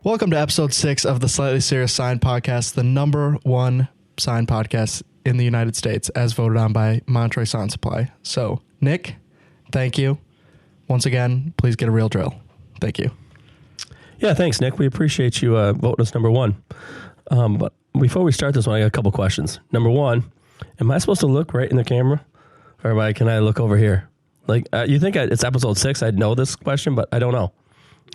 Welcome to episode 6 of the Slightly Serious Sign Podcast, the number one sign podcast in the United States, as voted on by Wensco Sign Supply. So, Nick, thank you. Once again, please get a real drill. Thank you. Yeah, thanks, Nick. We appreciate you voting us number one. But before we start this one, I got a couple questions. Number one, am I supposed to look right in the camera? Or can I look over here? Like, you think it's episode 6, I'd know this question, but I don't know.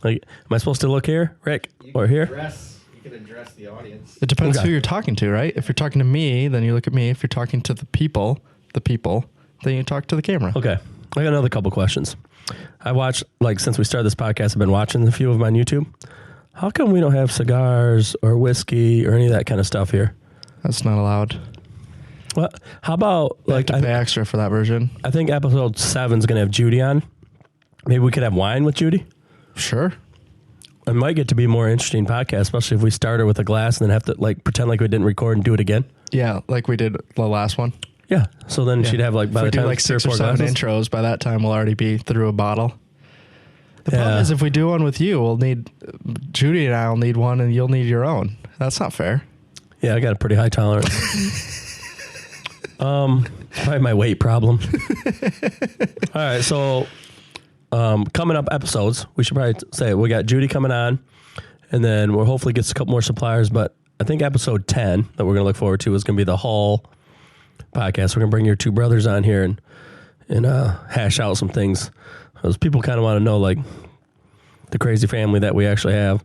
Like, am I supposed to look here, Rick, or here? You can address the audience. It depends who you're talking to, right? If you're talking to me, then you look at me. If you're talking to the people, then you talk to the camera. Okay. I got another couple questions. I watched, since we started this podcast, I've been watching a few of them on YouTube. How come we don't have cigars or whiskey or any of that kind of stuff here? That's not allowed. Well, how about, You have to pay extra for that version. I think episode 7 is going to have Judy on. Maybe we could have wine with Judy? Sure. It might get to be a more interesting podcast, especially if we start her with a glass and then have to pretend like we didn't record and do it again. Yeah, like we did the last one. Yeah. So then she'd have by if the we time do 6 or 7 intros, by that time we'll already be through a bottle. The problem is if we do one with you, we'll need Judy and I will need one and you'll need your own. That's not fair. Yeah, I got a pretty high tolerance. Probably my weight problem. All right, so coming up episodes, we should probably say we got Judy coming on, and then we'll hopefully get a couple more suppliers. But I think episode 10 that we're going to look forward to is going to be the Hall podcast. We're going to bring your two brothers on here and hash out some things. Because people kind of want to know, the crazy family that we actually have,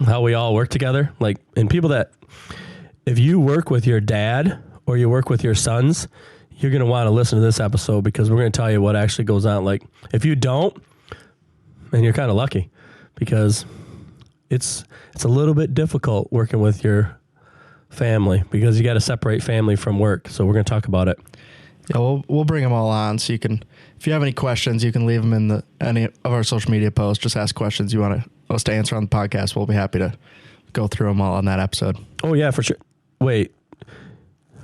how we all work together. And people that, if you work with your dad or you work with your sons, you're going to want to listen to this episode because we're going to tell you what actually goes on. If you don't, then you're kind of lucky because it's a little bit difficult working with your family because you got to separate family from work. So we're going to talk about it. Yeah, we'll bring them all on. So you can, if you have any questions, you can leave them in any of our social media posts. Just ask questions you want us to answer on the podcast. We'll be happy to go through them all on that episode. Oh yeah, for sure. Wait,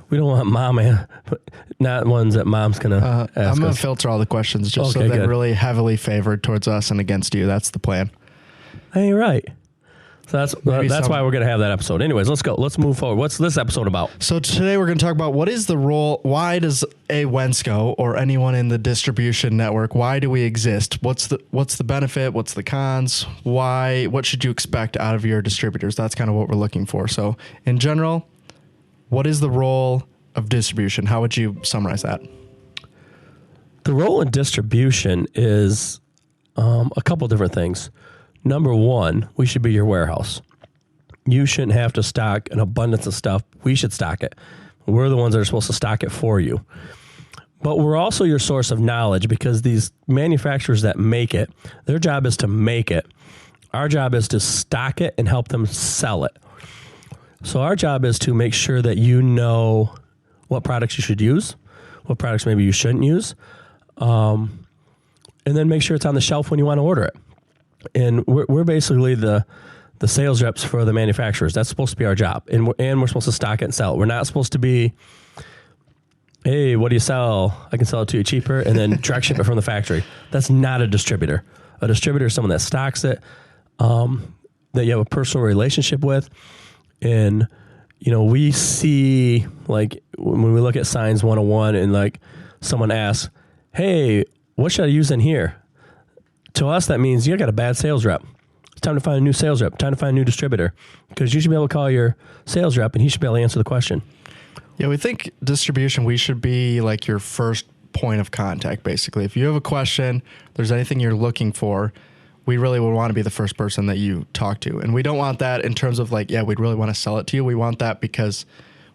we don't want mom, not ones that mom's gonna ask. I'm gonna filter all the questions just so they're really heavily favored towards us and against you. That's the plan. Hey, right. So that's why we're going to have that episode. Anyways, let's go. Let's move forward. What's this episode about? So today we're going to talk about what is the role, why does a Wensco or anyone in the distribution network, why do we exist? What's the benefit? What's the cons? Why? What should you expect out of your distributors? That's kind of what we're looking for. So in general, what is the role of distribution? How would you summarize that? The role in distribution is a couple different things. Number one, we should be your warehouse. You shouldn't have to stock an abundance of stuff. We should stock it. We're the ones that are supposed to stock it for you. But we're also your source of knowledge because these manufacturers that make it, their job is to make it. Our job is to stock it and help them sell it. So our job is to make sure that you know what products you should use, what products maybe you shouldn't use, and then make sure it's on the shelf when you want to order it. And we're basically the sales reps for the manufacturers. That's supposed to be our job. And we're supposed to stock it and sell it. We're not supposed to be, hey, what do you sell? I can sell it to you cheaper and then direct ship it from the factory. That's not a distributor. A distributor is someone that stocks it, that you have a personal relationship with. And, we see, when we look at Signs 101 and, someone asks, hey, what should I use in here? To us, that means you got a bad sales rep. It's time to find a new sales rep, time to find a new distributor, because you should be able to call your sales rep and he should be able to answer the question. Yeah, we think distribution, we should be your first point of contact, basically. If you have a question, if there's anything you're looking for, we really would want to be the first person that you talk to. And we don't want that in terms of we'd really want to sell it to you. We want that because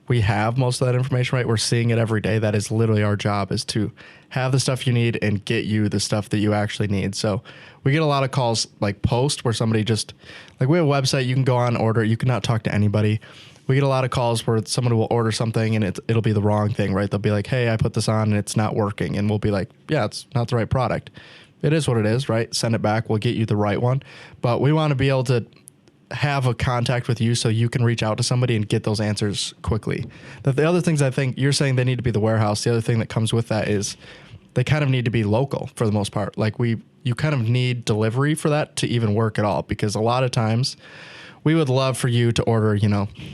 we have most of that information, right? We're seeing it every day. That is literally our job, is to have the stuff you need and get you the stuff that you actually need. So we get a lot of calls post where somebody just we have a website, you can go on, order, you cannot talk to anybody. We get a lot of calls where somebody will order something and it'll be the wrong thing, right? They'll be like, hey, I put this on and it's not working. And we'll be like, yeah, it's not the right product. It is what it is, right? Send it back. We'll get you the right one. But we want to be able to have a contact with you so you can reach out to somebody and get those answers quickly. The other things I think you're saying they need to be the warehouse. The other thing that comes with that is they kind of need to be local for the most part. Like you kind of need delivery for that to even work at all, because a lot of times we would love for you to order,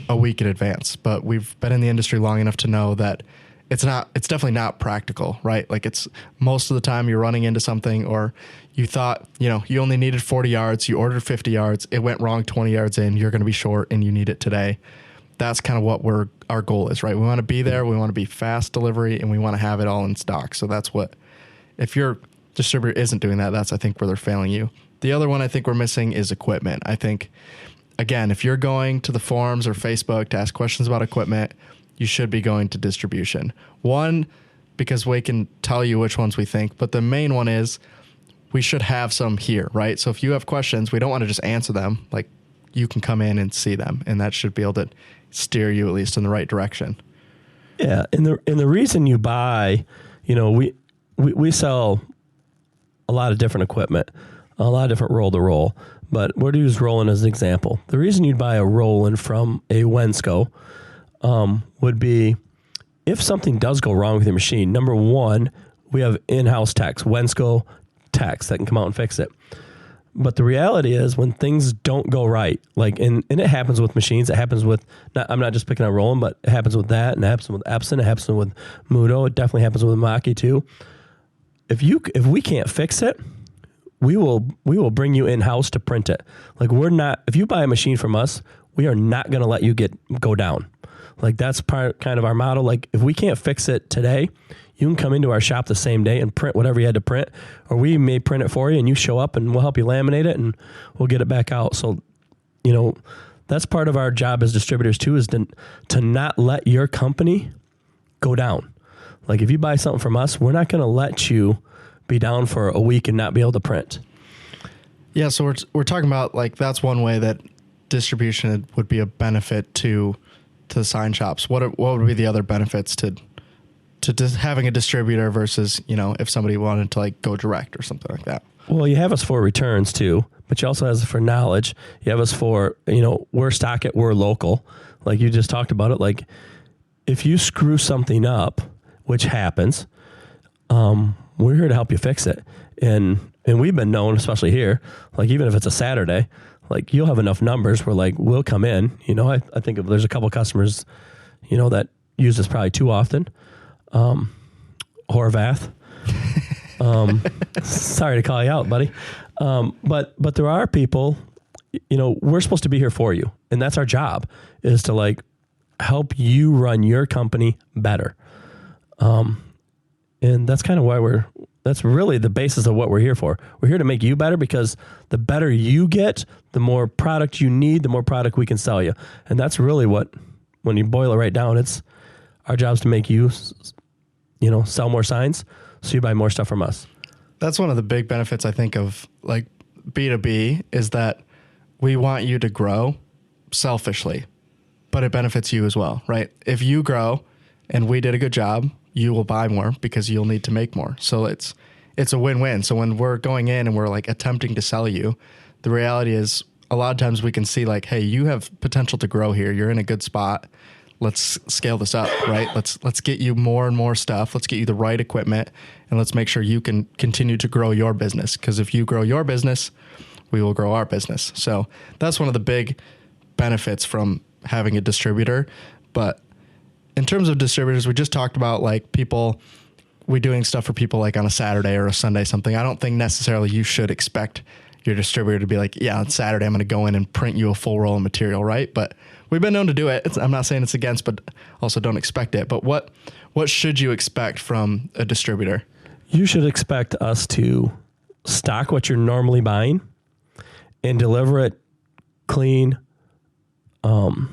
a week in advance, but we've been in the industry long enough to know that it's definitely not practical, right? Like it's most of the time you're running into something, or you thought, you only needed 40 yards, you ordered 50 yards, it went wrong 20 yards in, you're going to be short and you need it today. That's kind of what our goal is, right? We want to be there, we want to be fast delivery, and we want to have it all in stock. So that's if your distributor isn't doing that, that's, I think, where they're failing you. The other one I think we're missing is equipment. I think, again, if you're going to the forums or Facebook to ask questions about equipment, you should be going to distribution. One, because we can tell you which ones we think, but the main one is we should have some here, right? So if you have questions, we don't want to just answer them. Like, you can come in and see them, and that should be able to steer you at least in the right direction. Yeah, and the reason you buy, we sell a lot of different equipment, a lot of different roll-to-roll, but we'll use rolling as an example. The reason you'd buy a rolling from a Wensco would be if something does go wrong with your machine. Number one, we have in-house techs, Wensco techs that can come out and fix it. But the reality is when things don't go right, like, and it happens with machines, it happens with, I'm not just picking on rolling, but it happens with that, and it happens with Epson, it happens with Mudo, it definitely happens with Maki too. If we can't fix it, we will bring you in-house to print it. Like, if you buy a machine from us, we are not going to let you go down. Like, that's kind of our motto. Like, if we can't fix it today, you can come into our shop the same day and print whatever you had to print, or we may print it for you and you show up and we'll help you laminate it and we'll get it back out. So, that's part of our job as distributors too, is to not let your company go down. Like, if you buy something from us, we're not going to let you be down for a week and not be able to print. Yeah. So we're talking about, like, that's one way that distribution would be a benefit to the sign shops. What would be the other benefits to just having a distributor versus, if somebody wanted to, like, go direct or something like that? Well, you have us for returns too, but you also have us for knowledge. You have us for, we're stock it, we're local. Like you just talked about it. Like, if you screw something up, which happens, we're here to help you fix it. And we've been known, especially here, like, even if it's a Saturday, like, you'll have enough numbers where, like, we'll come in. I think there's a couple customers, that use this probably too often. Horvath. Sorry to call you out, buddy. But there are people, we're supposed to be here for you. And that's our job, is to, like, help you run your company better. And that's kind of that's really the basis of what we're here for. We're here to make you better, because the better you get, the more product you need, the more product we can sell you. And that's really when you boil it right down, it's our job is to make you, sell more signs, so you buy more stuff from us. That's one of the big benefits, I think, of, like, B2B, is that we want you to grow selfishly, but it benefits you as well, right? If you grow and we did a good job, you will buy more because you'll need to make more. So it's a win-win. So when we're going in and we're, like, attempting to sell you, the reality is a lot of times we can see, like, hey, you have potential to grow here. You're in a good spot. Let's scale this up, right? Let's get you more and more stuff. Let's get you the right equipment, and let's make sure you can continue to grow your business. Because if you grow your business, we will grow our business. So that's one of the big benefits from having a distributor. But in terms of distributors, we just talked about, like, we doing stuff for people, like, on a Saturday or a Sunday, something. I don't think necessarily you should expect your distributor to be like, yeah, on Saturday I'm going to go in and print you a full roll of material, right? But we've been known to do it. I'm not saying it's against, but also don't expect it. But what should you expect from a distributor? You should expect us to stock what you're normally buying and deliver it clean, not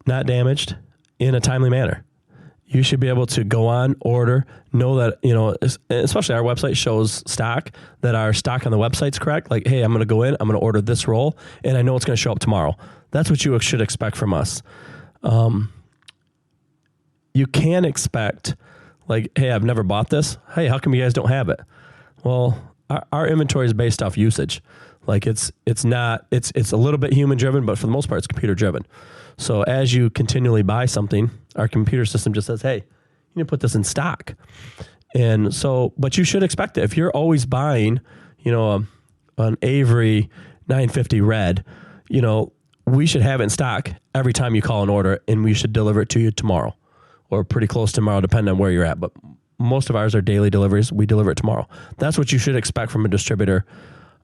damaged, in a timely manner. You should be able to go on, order, know that, especially our website shows stock, that our stock on the website's correct. Like, hey, I'm going to go in, I'm going to order this roll, and I know it's going to show up tomorrow. That's what you should expect from us. You can expect, like, hey, I've never bought this. Hey, how come you guys don't have it? Well, our inventory is based off usage. Like, it's a little bit human driven, but for the most part, it's computer driven. So as you continually buy something, our computer system just says, hey, need to put this in stock. And so, but you should expect it. If you're always buying, an Avery 950 red, we should have it in stock every time you call an order, and we should deliver it to you tomorrow or pretty close tomorrow, depending on where you're at. But most of ours are daily deliveries. We deliver it tomorrow. That's what you should expect from a distributor,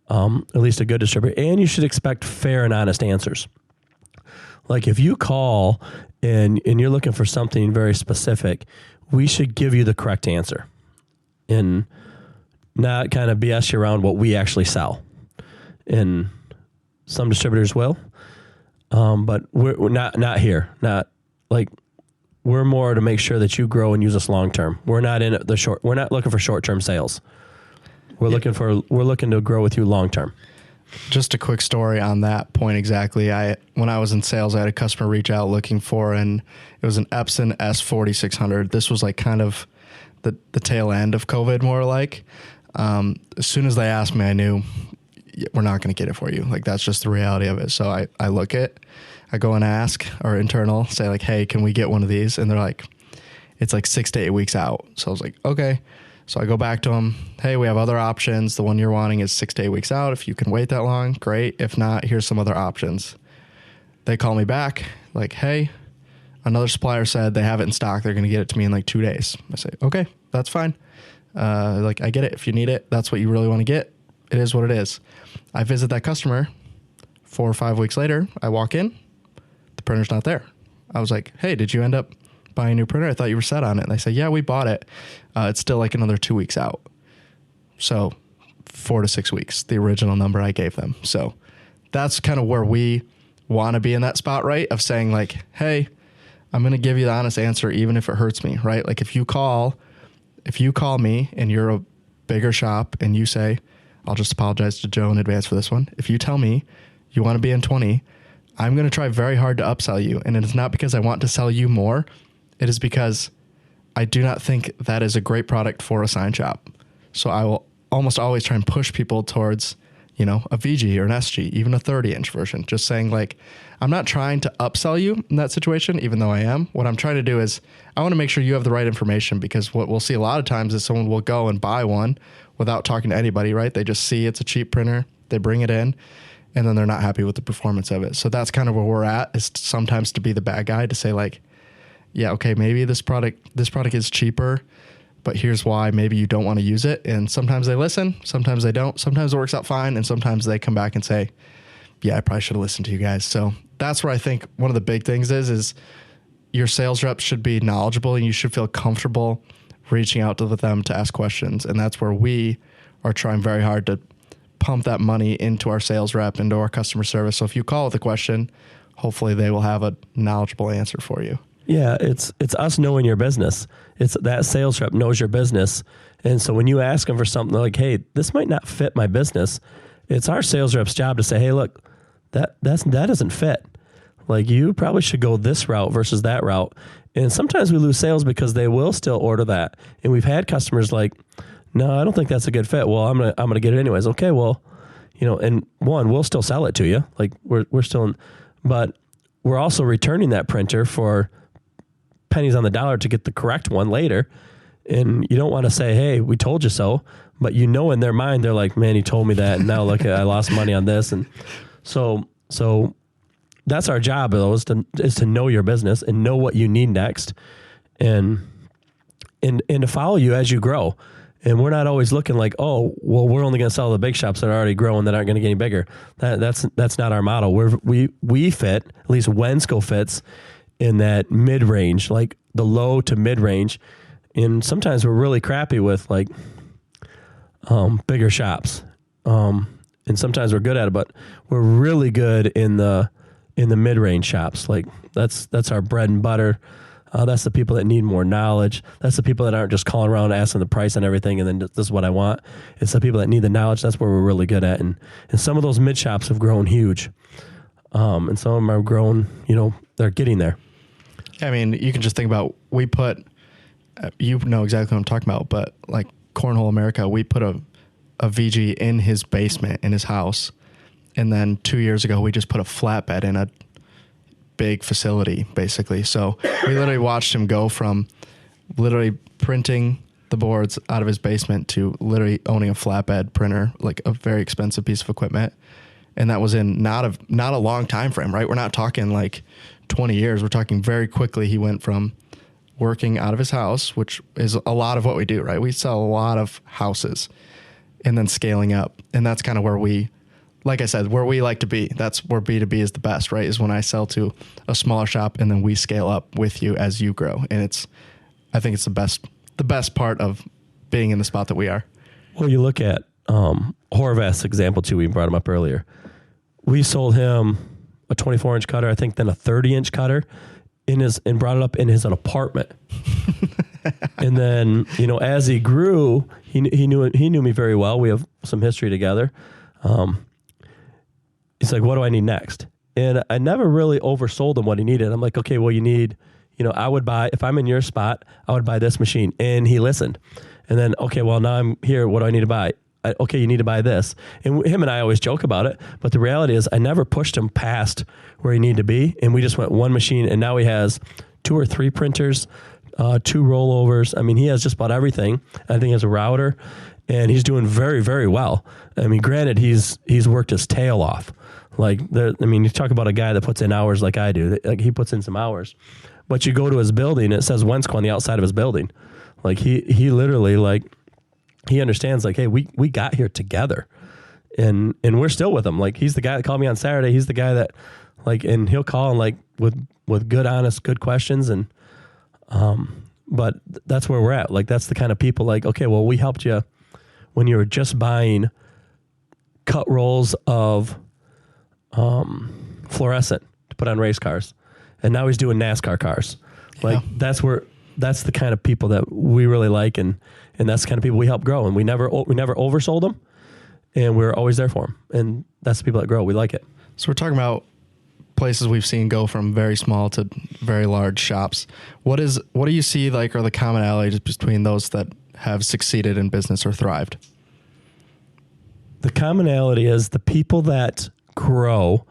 at least a good distributor. And you should expect fair and honest answers. Like if you call and you're looking for something very specific, we should give you the correct answer and not kind of BS you around what we actually sell. And some distributors will, but we're not here. Not like we're more to make sure that you grow and use us long term. We're not in the short. We're not looking for short term sales. We're looking to grow with you long term. Just a quick story on that point exactly. When I was in sales, I had a customer reach out looking for, and it was an Epson S4600. This was like kind of the tail end of COVID, more like. As soon as they asked me, I knew we're not going to get it for you. Like that's just the reality of it. So I go and ask our internal, say like, hey, can we get one of these? And they're like, it's like 6 to 8 weeks out. So I was like, okay. So I go back to them. Hey, we have other options. The one you're wanting is 6 to 8 weeks out. If you can wait that long, great. If not, here's some other options. They call me back like, hey, another supplier said they have it in stock. They're going to get it to me in like 2 days. I say, okay, that's fine. Like I get it. If you need it, that's what you really want to get. It is what it is. I visit that customer 4 or 5 weeks later. I walk in, the printer's not there. I was like, hey, did you end up buying a new printer? I thought you were set on it. And they say, yeah, we bought it. It's still like another 2 weeks out. So 4 to 6 weeks, the original number I gave them. So that's kind of where we want to be in that spot, right? Of saying like, hey, I'm going to give you the honest answer, even if it hurts me, right? Like if you call me and you're a bigger shop and you say, I'll just apologize to Joe in advance for this one. If you tell me you want to be in 20, I'm going to try very hard to upsell you. And it is not because I want to sell you more. It is because I do not think that is a great product for a sign shop. So I will almost always try and push people towards, a VG or an SG, even a 30-inch version. Just saying like, I'm not trying to upsell you in that situation, even though I am. What I'm trying to do is I want to make sure you have the right information, because what we'll see a lot of times is someone will go and buy one without talking to anybody, right? They just see it's a cheap printer, they bring it in, and then they're not happy with the performance of it. So that's kind of where we're at, is sometimes to be the bad guy, to say like, yeah, okay, maybe this product is cheaper, but here's why maybe you don't want to use it. And sometimes they listen, sometimes they don't. Sometimes it works out fine, and sometimes they come back and say, yeah, I probably should have listened to you guys. So that's where I think one of the big things is your sales reps should be knowledgeable, and you should feel comfortable reaching out to them to ask questions. And that's where we are trying very hard to pump that money into our sales rep, into our customer service. So if you call with a question, hopefully they will have a knowledgeable answer for you. Yeah, it's us knowing your business. It's that sales rep knows your business. And so when you ask them for something like, hey, this might not fit my business, it's our sales rep's job to say, hey, look, that doesn't fit. Like you probably should go this route versus that route. And sometimes we lose sales because they will still order that. And we've had customers like, no, I don't think that's a good fit. Well, I'm gonna get it anyways. Okay, well, and one, we'll still sell it to you. Like we're still but we're also returning that printer for pennies on the dollar to get the correct one later. And you don't want to say, hey, we told you so, but in their mind, they're like, man, you told me that. And now look, I lost money on this. And so that's our job, though, is to know your business and know what you need next, and to follow you as you grow. And we're not always looking like, oh, well, we're only going to sell the big shops that are already growing that aren't going to get any bigger. That's not our model. We fit, at least Wensco fits in that mid range, like the low to mid range. And sometimes we're really crappy with like bigger shops, and sometimes we're good at it, but we're really good in the mid-range shops. Like that's our bread and butter. That's the people that need more knowledge. That's the people that aren't just calling around asking the price and everything, and then this is what I want. It's the people that need the knowledge. That's where we're really good at. And some of those mid shops have grown huge, and some of them are grown. They're getting there. I mean, you can just think about, we put, you know exactly what I'm talking about, but like Cornhole America, we put a VG in his basement in his house. And then 2 years ago, we just put a flatbed in a big facility, basically. So we literally watched him go from literally printing the boards out of his basement to literally owning a flatbed printer, like a very expensive piece of equipment. And that was in not a long time frame, right? We're not talking like 20 years. We're talking very quickly. He went from working out of his house, which is a lot of what we do, right? We sell a lot of houses, and then scaling up. And that's kind of where we, like I said, where we like to be. That's where B2B is the best, right? Is when I sell to a smaller shop and then we scale up with you as you grow. And I think it's the best part of being in the spot that we are. Well, you look at Horvath's example too. We brought him up earlier. We sold him a 24-inch cutter, I think, then a 30-inch cutter and brought it up in his apartment. And then, as he grew, he knew me very well. We have some history together. He's like, what do I need next? And I never really oversold him what he needed. I'm like, okay, well, you need, I would buy, if I'm in your spot, I would buy this machine. And he listened. And then, okay, well, now I'm here. What do I need to buy? Okay, you need to buy this. And him and I always joke about it. But the reality is I never pushed him past where he needed to be. And we just went one machine. And now he has 2 or 3 printers, 2 rollovers. I mean, he has just about everything. I think he has a router. And he's doing very, very well. I mean, granted, he's worked his tail off. You talk about a guy that puts in hours like I do. Like, he puts in some hours. But you go to his building, it says Wensco on the outside of his building. Like, he literally, he understands, hey, we got here together. And we're still with him. Like, he's the guy that called me on Saturday. He's the guy that, and he'll call and, with good, honest, good questions. And, but that's where we're at. That's the kind of people, okay, well, we helped you when you were just buying cut rolls of fluorescent to put on race cars. And now he's doing NASCAR cars. That's the kind of people that we really like. And that's the kind of people we help grow. And we never oversold them. And we're always there for them. And that's the people that grow. We like it. So we're talking about places we've seen go from very small to very large shops. What do you see are the commonalities between those that have succeeded in business or thrived? The commonality is the people that grow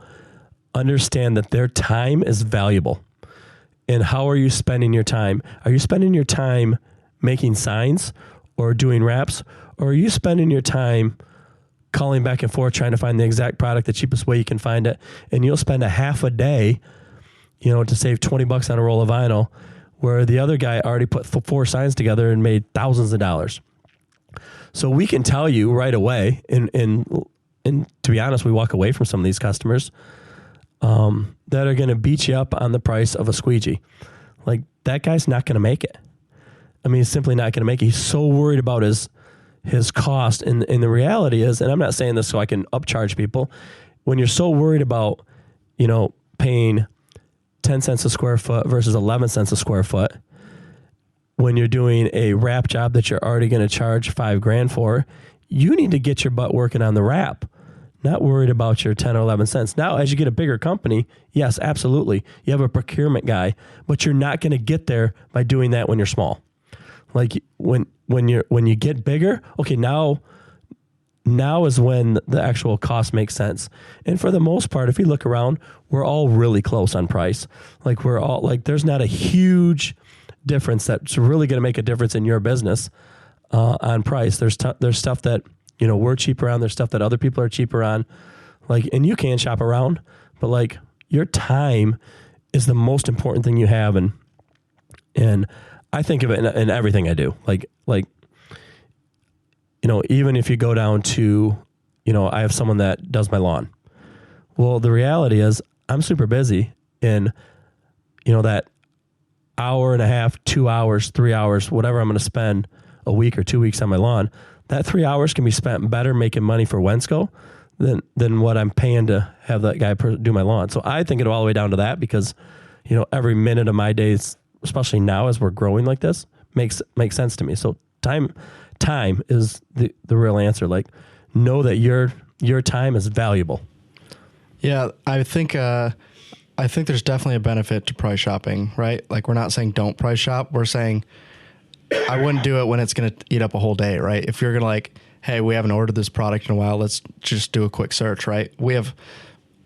understand that their time is valuable. And how are you spending your time? Are you spending your time making signs or doing wraps? Or are you spending your time calling back and forth trying to find the exact product, the cheapest way you can find it? And you'll spend a half a day, to save $20 on a roll of vinyl, where the other guy already put 4 signs together and made thousands of dollars. So we can tell you right away, and to be honest, we walk away from some of these customers that are going to beat you up on the price of a squeegee. That guy's not going to make it. I mean, he's simply not going to make it. He's so worried about his cost. And the reality is, and I'm not saying this so I can upcharge people, when you're so worried about, paying 10 cents a square foot versus 11 cents a square foot, when you're doing a wrap job that you're already going to charge $5,000 for, you need to get your butt working on the wrap, not worried about your 10 or 11 cents. Now, as you get a bigger company, yes, absolutely. You have a procurement guy, but you're not going to get there by doing that when you're small. When you get bigger, okay, now is when the actual cost makes sense. And for the most part, if you look around, we're all really close on price. We're all there's not a huge difference that's really going to make a difference in your business on price. There's stuff that we're cheaper on. There's stuff that other people are cheaper on. And you can shop around, but your time is the most important thing you have. And I think of it in everything I do. Even if you go down to, I have someone that does my lawn. Well, the reality is I'm super busy, and that hour and a half, 2 hours, 3 hours, whatever I'm going to spend a week or 2 weeks on my lawn, that 3 hours can be spent better making money for Wensco than what I'm paying to have that guy do my lawn. So I think it all the way down to that, because, every minute of my days, especially now as we're growing like this, makes sense to me. So time is the real answer. Know that your time is valuable. Yeah, I think there's definitely a benefit to price shopping, right? We're not saying don't price shop. We're saying I wouldn't do it when it's going to eat up a whole day, right? If you're going to hey, we haven't ordered this product in a while, let's just do a quick search, right?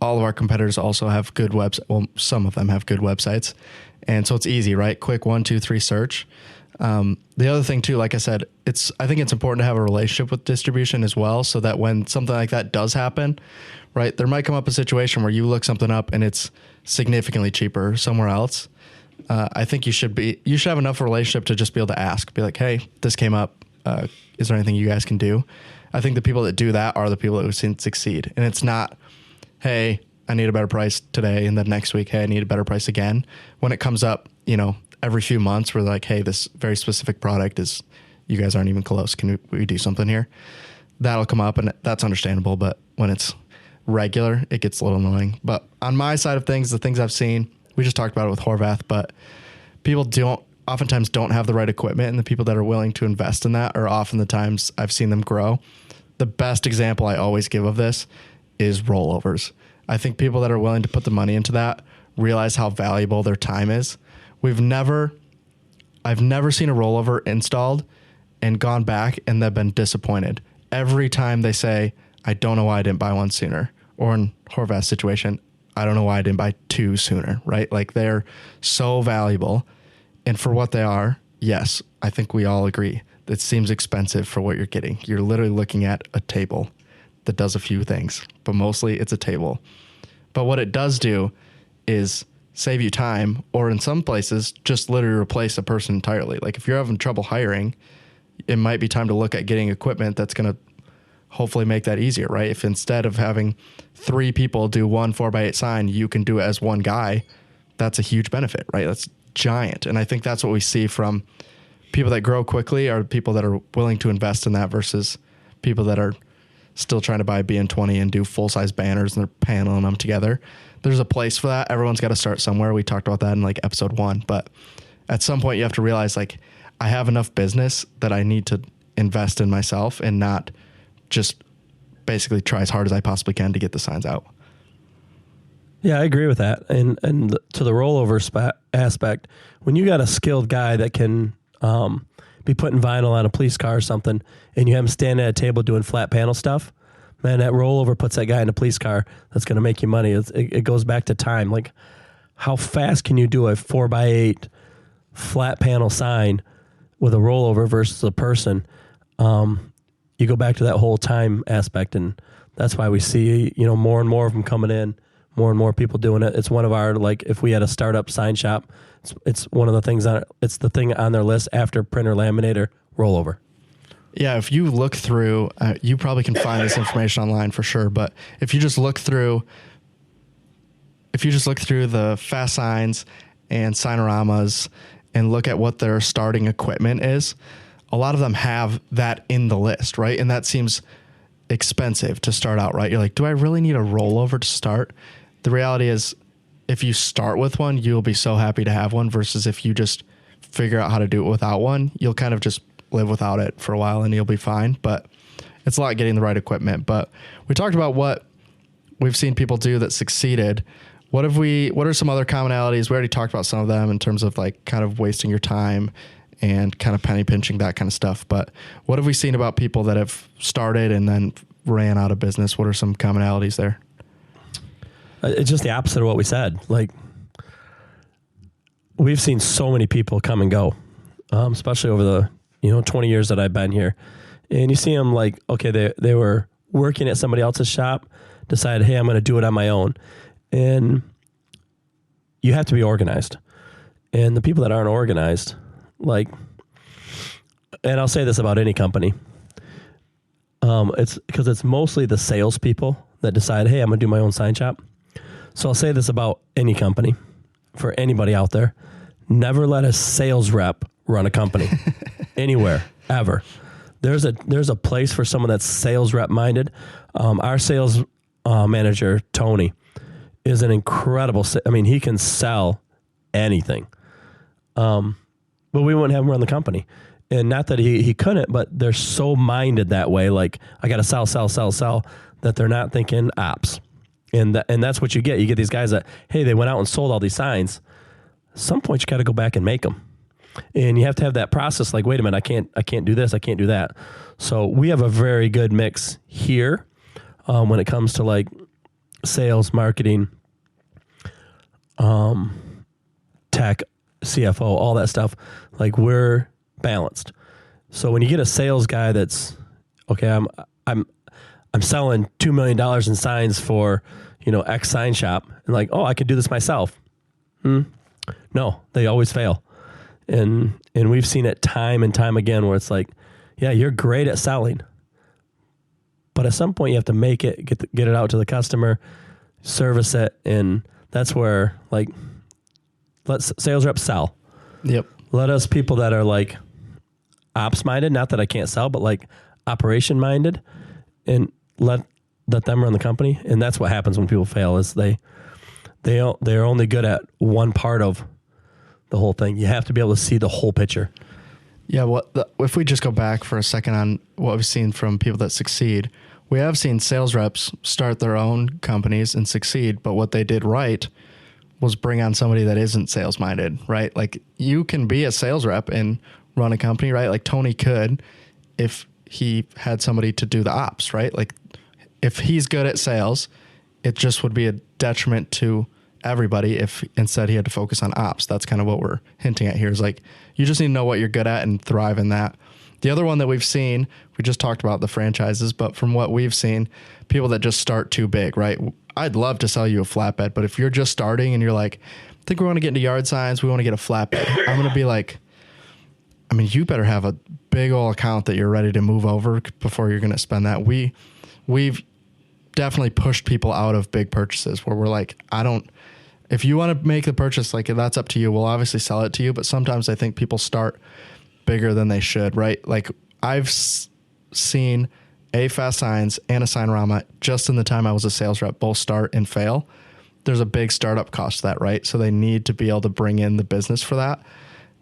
All of our competitors also have good websites. Well, some of them have good websites. And so it's easy, right? Quick 1, 2, 3 search. The other thing too, like I said, I think it's important to have a relationship with distribution as well, so that when something like that does happen, right, there might come up a situation where you look something up and it's significantly cheaper somewhere else. I think you should have enough relationship to just be able to ask, be like, hey, this came up. Is there anything you guys can do? I think the people that do that are the people that we've seen succeed. And it's not, hey, I need a better price today, and then next week, hey, I need a better price again. When it comes up, every few months, we're like, hey, this very specific product you guys aren't even close. Can we do something here? That'll come up, and that's understandable. But when it's regular, it gets a little annoying. But on my side of things, the things I've seen, we just talked about it with Horvath, but people oftentimes don't have the right equipment, and the people that are willing to invest in that are often the times I've seen them grow. The best example I always give of this is rollovers. I think people that are willing to put the money into that realize how valuable their time is. I've never seen a rollover installed and gone back and they've been disappointed. Every time they say, I don't know why I didn't buy one sooner. Or in Horvath's situation, I don't know why I didn't buy two sooner, right? Like, they're so valuable. And for what they are, yes, I think we all agree. It seems expensive for what you're getting. You're literally looking at a table that does a few things, but mostly it's a table. But what it does do is save you time, or in some places, just literally replace a person entirely. Like, if you're having trouble hiring, it might be time to look at getting equipment that's going to hopefully make that easier, right? If instead of having 3 people do one 4x8 sign, you can do it as one guy, that's a huge benefit, right? That's giant. And I think that's what we see from people that grow quickly are people that are willing to invest in that versus people that are still trying to buy BN20 and do full-size banners and they're paneling them together. There's a place for that. Everyone's got to start somewhere. We talked about that in like episode 1, but at some point you have to realize, like, I have enough business that I need to invest in myself and not just basically try as hard as I possibly can to get the signs out. Yeah, I agree with that. And to the rollover aspect, when you got a skilled guy that can be putting vinyl on a police car or something, and you have him standing at a table doing flat panel stuff, man, that rollover puts that guy in a police car. That's going to make you money. It goes back to time. Like, how fast can you do a 4x8 flat panel sign with a rollover versus a person? You go back to that whole time aspect, and that's why we see, more and more of them coming in, more and more people doing it. It's one of our, like, if we had a startup sign shop, it's one of the things it's the thing on their list after printer, laminator, rollover. Yeah, if you look through, you probably can find this information online for sure, but if you just look through the fast signs and signoramas and look at what their starting equipment is, a lot of them have that in the list, right? And that seems expensive to start out, right? You're like, do I really need a rollover to start? The reality is, if you start with one, you'll be so happy to have one, versus if you just figure out how to do it without one, you'll kind of just live without it for a while and you'll be fine. But it's a lot getting the right equipment. But we talked about what we've seen people do that succeeded. What are some other commonalities? We already talked about some of them in terms of like kind of wasting your time and kind of penny pinching, that kind of stuff. But what have we seen about people that have started and then ran out of business? What are some commonalities there? It's just the opposite of what we said. Like, we've seen so many people come and go, especially over the 20 years that I've been here. And you see them like, okay, they were working at somebody else's shop, decided, hey, I'm going to do it on my own. And you have to be organized. And the people that aren't organized, like, and I'll say this about any company, it's because it's mostly the salespeople that decide, hey, I'm going to do my own sign shop. So I'll say this about any company, for anybody out there: never let a sales rep run a company anywhere, ever. There's a place for someone that's sales rep minded. Our sales manager, Tony, is an incredible, he can sell anything. But we wouldn't have him run the company. And not that he couldn't, but they're so minded that way. Like, I got to sell, that they're not thinking ops. And that's what you get. You get these guys that, hey, they went out and sold all these signs. At some point, you got to go back and make them. And you have to have that process. Like, wait a minute, I can't do this. I can't do that. So we have a very good mix here when it comes to like sales, marketing, tech, CFO, all that stuff. Like, we're balanced. So when you get a sales guy that's okay, I'm selling $2 million in signs for, X sign shop, and like, oh, I could do this myself. No, they always fail. And we've seen it time and time again where it's like, yeah, you're great at selling, but at some point you have to make it, get it out to the customer, service it. And that's where, like, let sales reps sell. Yep. Let us people that are like ops minded, not that I can't sell, but like operation minded, and let them run the company. And that's what happens when people fail is they're only good at one part of the whole thing. You have to be able to see the whole picture. Yeah, if we just go back for a second on what we've seen from people that succeed, we have seen sales reps start their own companies and succeed, but what they did right was bring on somebody that isn't sales minded, right? Like, you can be a sales rep and run a company, right? Like Tony could if he had somebody to do the ops, right? Like, if he's good at sales, it just would be a detriment to everybody if instead he had to focus on ops. That's kind of what we're hinting at here is like, you just need to know what you're good at and thrive in that. The other one that we've seen, we just talked about the franchises, but from what we've seen, people that just start too big, right? I'd love to sell you a flatbed, but if you're just starting and you're like, I think we want to get into yard signs, we want to get a flatbed, I'm going to be like, I mean, you better have a big old account that you're ready to move over before you're going to spend that. We've definitely pushed people out of big purchases where we're like, if you want to make the purchase, like, that's up to you. We'll obviously sell it to you. But sometimes I think people start bigger than they should, right? Like, I've seen a Fast Signs and a Signorama just in the time I was a sales rep, both start and fail. There's a big startup cost to that, right? So they need to be able to bring in the business for that.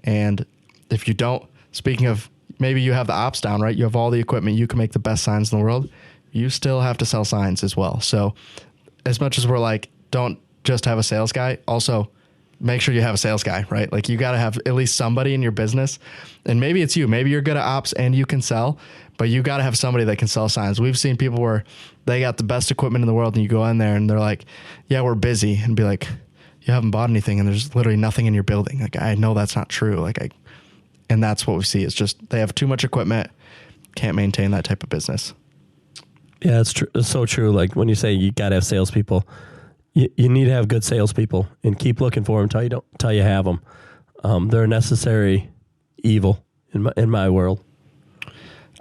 And if you don't, speaking of, maybe you have the ops down, right? You have all the equipment. You can make the best signs in the world. You still have to sell signs as well. So as much as we're like, don't just have a sales guy, also make sure you have a sales guy, right? Like, you got to have at least somebody in your business. And maybe it's you. Maybe you're good at ops and you can sell, but you got to have somebody that can sell signs. We've seen people where they got the best equipment in the world and you go in there and they're like, yeah, we're busy. And be like, you haven't bought anything and there's literally nothing in your building. Like, I know that's not true. And that's what we see is just they have too much equipment, can't maintain that type of business. Yeah, it's true. It's so true. Like, when you say you got to have salespeople, you need to have good salespeople and keep looking for them until you have them. They're a necessary evil in my world.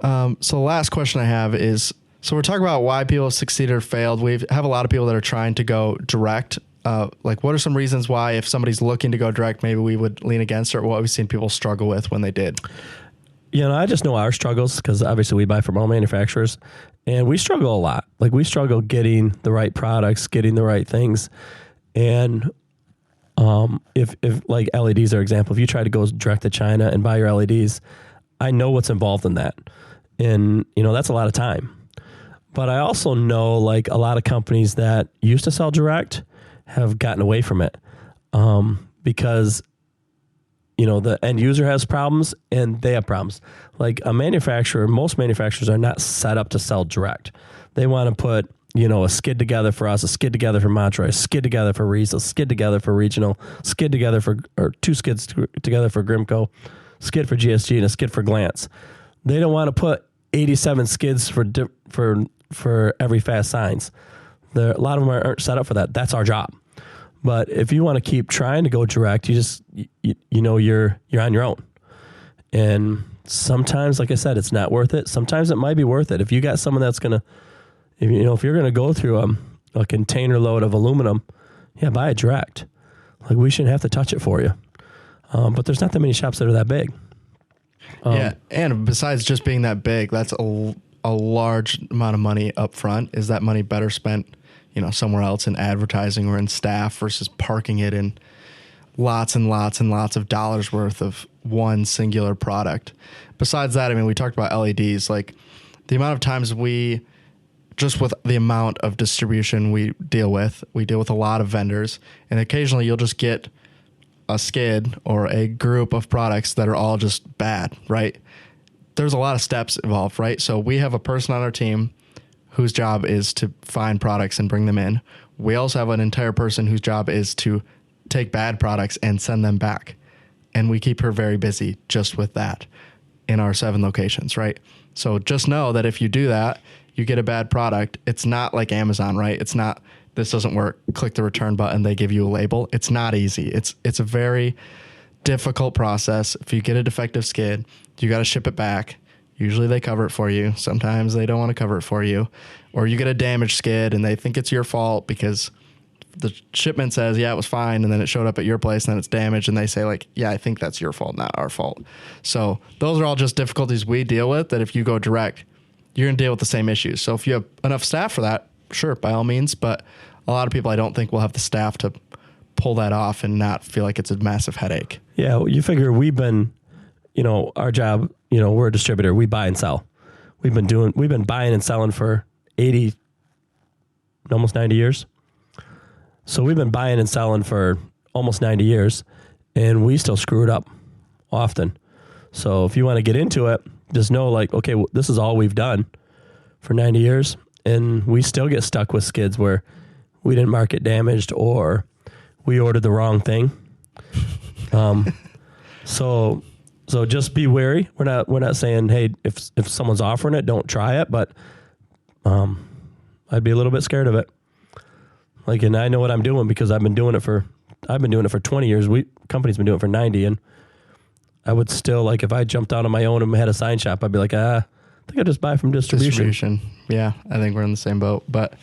So the last question I have is, so we're talking about why people have succeeded or failed. We have a lot of people that are trying to go direct. Like, what are some reasons why, if somebody's looking to go direct, maybe we would lean against it, or what we've seen people struggle with when they did? I just know our struggles because obviously we buy from all manufacturers and we struggle a lot. Like, we struggle getting the right products, getting the right things. And if like LEDs are an example, if you try to go direct to China and buy your LEDs, I know what's involved in that. And, that's a lot of time. But I also know, like, a lot of companies that used to sell direct have gotten away from it because the end user has problems and they have problems. Like, most manufacturers are not set up to sell direct. They want to put, a skid together for us, a skid together for Montroy, a skid together for Reese, a skid together for Regional, skid together or two skids together for Grimco, skid for GSG, and a skid for Glance. They don't want to put 87 skids for every Fast Signs. A lot of them aren't set up for that. That's our job. But if you want to keep trying to go direct, you're on your own. And sometimes, like I said, it's not worth it. Sometimes it might be worth it. If you got someone that's going to, if you're going to go through a container load of aluminum, buy it direct. Like, we shouldn't have to touch it for you. But there's not that many shops that are that big. And besides just being that big, that's a large amount of money up front. Is that money better spent, somewhere else in advertising or in staff versus parking it in lots and lots and lots of dollars worth of one singular product? Besides that, we talked about LEDs, like the amount of times just with the amount of distribution we deal with a lot of vendors, and occasionally you'll just get a skid or a group of products that are all just bad, right? There's a lot of steps involved, right? So we have a person on our team whose job is to find products and bring them in. We also have an entire person whose job is to take bad products and send them back. And we keep her very busy just with that. in our 7 locations, right? So just know that if you do that, you get a bad product. It's not like Amazon, right? It's not, this doesn't work, click the return button, they give you a label. It's not easy. It's a very difficult process. If you get a defective skid, you got to ship it back. Usually they cover it for you. Sometimes they don't want to cover it for you. Or you get a damaged skid and they think it's your fault because the shipment says, yeah, it was fine. And then it showed up at your place and then it's damaged. And they say like, yeah, I think that's your fault, not our fault. So those are all just difficulties we deal with that if you go direct, you're going to deal with the same issues. So if you have enough staff for that, sure, by all means. But a lot of people I don't think will have the staff to pull that off and not feel like it's a massive headache. Yeah, well, you figure we've been, our job, we're a distributor. We buy and sell. We've been buying and selling for 80, almost 90 years. So we've been buying and selling for almost 90 years, and we still screw it up often. So if you want to get into it, just know like, okay, well, this is all we've done for 90 years, and we still get stuck with skids where we didn't mark it damaged or we ordered the wrong thing. So just be wary. We're not saying, hey, if someone's offering it, don't try it, but I'd be a little bit scared of it. Like, and I know what I'm doing because I've been doing it for 20 years. Company's been doing it for 90, and I would still, like, if I jumped out on my own and had a sign shop, I'd be like, I think I just buy from distribution. Yeah, I think we're in the same boat. But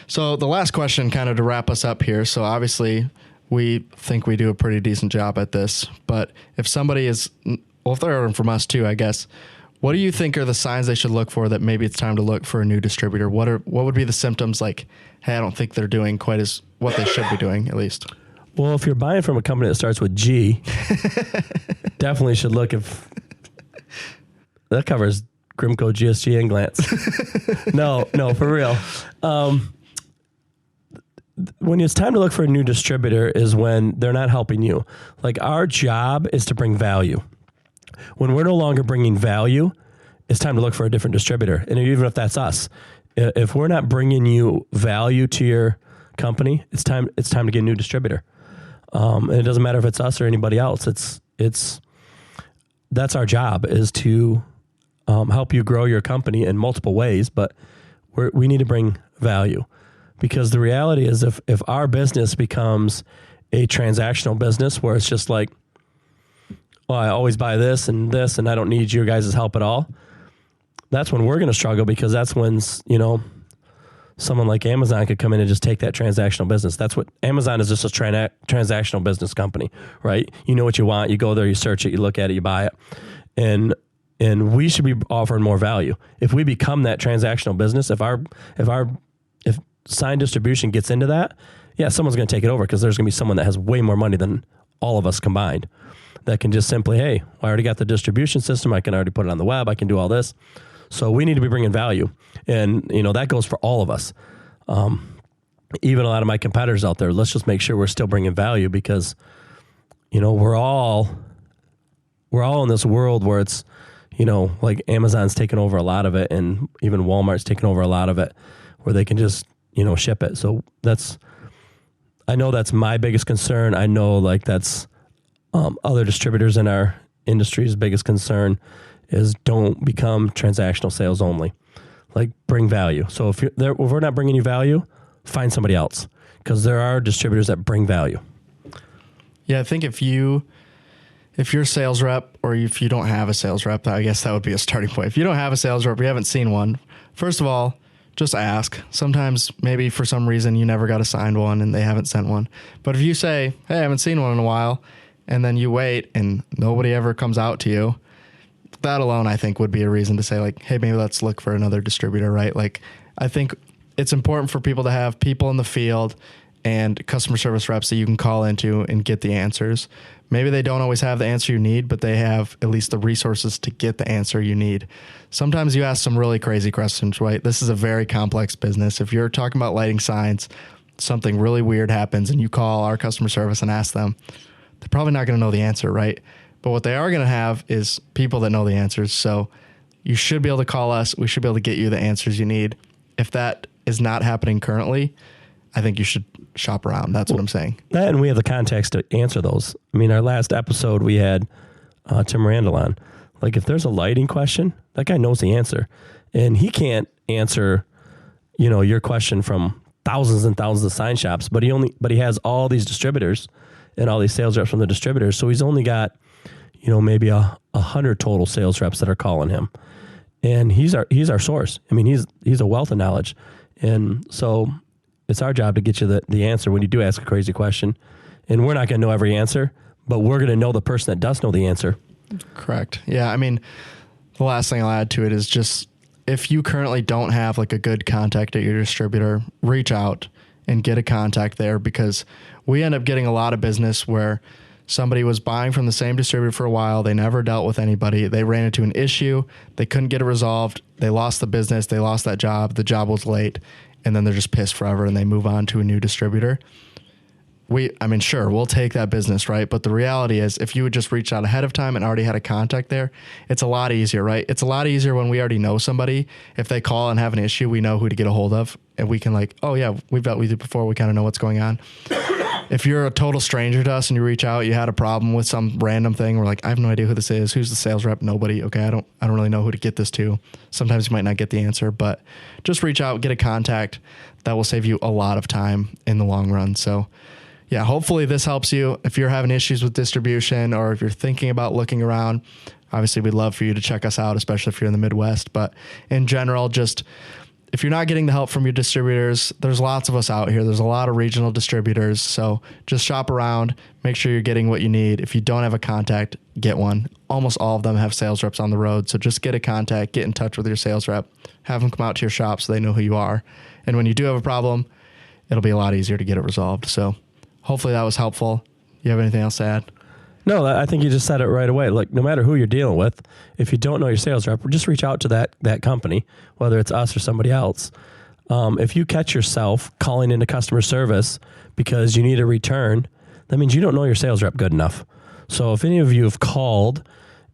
so the last question, kind of to wrap us up here. So obviously, we think we do a pretty decent job at this. But if somebody is, well, if they're ordering from us too, I guess, what do you think are the signs they should look for that maybe it's time to look for a new distributor? What would be the symptoms like, hey, I don't think they're doing quite as what they should be doing, at least? Well, if you're buying from a company that starts with G, definitely should look if that covers Grimco, GSG, and Glance. No, for real. When it's time to look for a new distributor is when they're not helping you. Like, our job is to bring value. When we're no longer bringing value, it's time to look for a different distributor. And even if that's us, if we're not bringing you value to your company, it's time to get a new distributor. And it doesn't matter if it's us or anybody else. That's our job, is to help you grow your company in multiple ways, but we need to bring value. Because the reality is if our business becomes a transactional business where it's just like, well, I always buy this and I don't need your guys' help at all, that's when we're going to struggle, because that's when, someone like Amazon could come in and just take that transactional business. That's what Amazon is, just a transactional business company, right? You know what you want, you go there, you search it, you look at it, you buy it. And we should be offering more value. If we become that transactional business, if sign distribution gets into that, yeah, someone's going to take it over, because there's going to be someone that has way more money than all of us combined that can just simply, hey, I already got the distribution system. I can already put it on the web. I can do all this. So we need to be bringing value. And, that goes for all of us. Even a lot of my competitors out there, let's just make sure we're still bringing value, because, we're all in this world where it's, like Amazon's taken over a lot of it, and even Walmart's taken over a lot of it, where they can just, ship it. So I know that's my biggest concern. I know like that's other distributors in our industry's biggest concern is don't become transactional sales only. Like, bring value. So if we're not bringing you value, find somebody else, because there are distributors that bring value. Yeah, I think if you're a sales rep, or if you don't have a sales rep, I guess that would be a starting point. If you don't have a sales rep, you haven't seen one, first of all, just ask. Sometimes maybe for some reason you never got assigned one and they haven't sent one. But if you say, hey, I haven't seen one in a while, and then you wait and nobody ever comes out to you, that alone I think would be a reason to say like, hey, maybe let's look for another distributor, right? Like, I think it's important for people to have people in the field and customer service reps that you can call into and get the answers. Maybe they don't always have the answer you need, but they have at least the resources to get the answer you need. Sometimes you ask some really crazy questions, right? This is a very complex business. If you're talking about lighting signs, something really weird happens and you call our customer service and ask them, they're probably not going to know the answer, right? But what they are going to have is people that know the answers. So you should be able to call us. We should be able to get you the answers you need. If that is not happening currently, I think you should shop around. That's what I'm saying. That, and we have the context to answer those. I mean, our last episode, we had Tim Randall on. Like if there's a lighting question, that guy knows the answer, and he can't answer, your question from thousands and thousands of sign shops, but he has all these distributors and all these sales reps from the distributors. So he's only got, maybe 100 total sales reps that are calling him, and he's our source. I mean, he's a wealth of knowledge. And so it's our job to get you the answer when you do ask a crazy question. And we're not going to know every answer, but we're going to know the person that does know the answer. Correct. Yeah. I mean, the last thing I'll add to it is just if you currently don't have like a good contact at your distributor, reach out and get a contact there, because we end up getting a lot of business where somebody was buying from the same distributor for a while. They never dealt with anybody. They ran into an issue. They couldn't get it resolved. They lost the business. They lost that job. The job was late, and then they're just pissed forever and they move on to a new distributor. Sure, we'll take that business, right? But the reality is if you would just reach out ahead of time and already had a contact there, it's a lot easier, right? It's a lot easier when we already know somebody. If they call and have an issue, we know who to get a hold of, and we can oh yeah, we've dealt with you before. We kind of know what's going on. If you're a total stranger to us and you reach out, you had a problem with some random thing, we're like, I have no idea who this is. Who's the sales rep? Nobody. Okay. I don't really know who to get this to. Sometimes you might not get the answer, but just reach out, get a contact. That will save you a lot of time in the long run. So yeah, hopefully this helps you. If you're having issues with distribution, or if you're thinking about looking around, obviously we'd love for you to check us out, especially if you're in the Midwest. But in general, just if you're not getting the help from your distributors, there's lots of us out here. There's a lot of regional distributors. So just shop around, make sure you're getting what you need. If you don't have a contact, get one. Almost all of them have sales reps on the road. So just get a contact, get in touch with your sales rep, have them come out to your shop so they know who you are. And when you do have a problem, it'll be a lot easier to get it resolved. So hopefully that was helpful. You have anything else to add? No, I think you just said it right away. Like, no matter who you're dealing with, if you don't know your sales rep, just reach out to that company, whether it's us or somebody else. If you catch yourself calling into customer service because you need a return, that means you don't know your sales rep good enough. So if any of you have called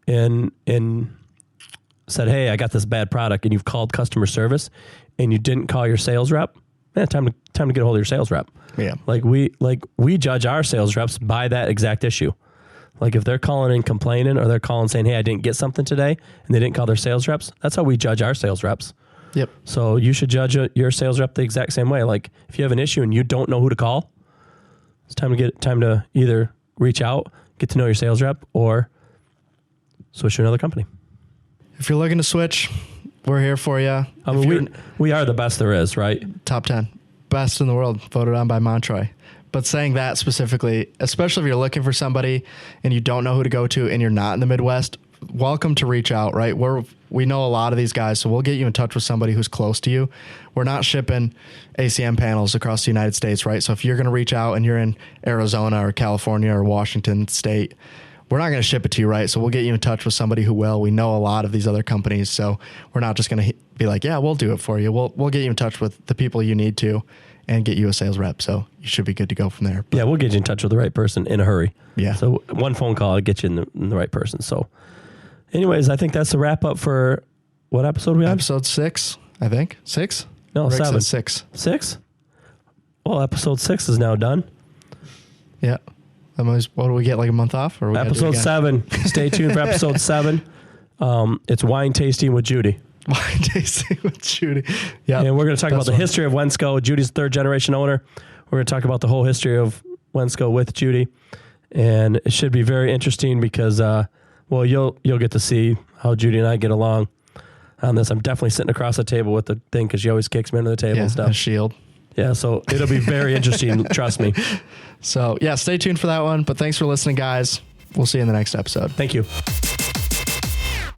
and said, hey, I got this bad product, and you've called customer service and you didn't call your sales rep, time to get a hold of your sales rep. Yeah. We judge our sales reps by that exact issue. Like if they're calling and complaining, or they're calling saying, hey, I didn't get something today, and they didn't call their sales reps, that's how we judge our sales reps. Yep. So you should judge your sales rep the exact same way. Like if you have an issue and you don't know who to call, it's time to either reach out, get to know your sales rep, or switch to another company. If you're looking to switch, we're here for you. I mean, we are the best there is, right? Top 10. Best in the world, voted on by Montroy. But saying that specifically, especially if you're looking for somebody and you don't know who to go to and you're not in the Midwest, welcome to reach out, right? We know a lot of these guys, so we'll get you in touch with somebody who's close to you. We're not shipping ACM panels across the United States, right? So if you're going to reach out and you're in Arizona or California or Washington State, we're not going to ship it to you, right? So we'll get you in touch with somebody who will. We know a lot of these other companies, so we're not just going to be like, yeah, we'll do it for you. We'll get you in touch with the people you need to and get you a sales rep. So you should be good to go from there. But yeah, we'll get you in touch with the right person in a hurry. Yeah. So one phone call will get you in the right person. So anyways, I think that's the wrap up for what episode we on? Episode 6, I think. 6? No, Rick 7. said 6. 6? Well, episode 6 is now done. Yeah. What do we get, like a month off? Or episode 7. Stay tuned for episode 7. It's wine tasting with Judy. Wine tasting with Judy. Yeah. And we're going to talk about the history of Wensco. Judy's third generation owner. We're going to talk about the whole history of Wensco with Judy. And it should be very interesting because, you'll get to see how Judy and I get along on this. I'm definitely sitting across the table with the thing because she always kicks me under the table and stuff. A shield. Yeah, so it'll be very interesting. Trust me. So, yeah, stay tuned for that one. But thanks for listening, guys. We'll see you in the next episode. Thank you.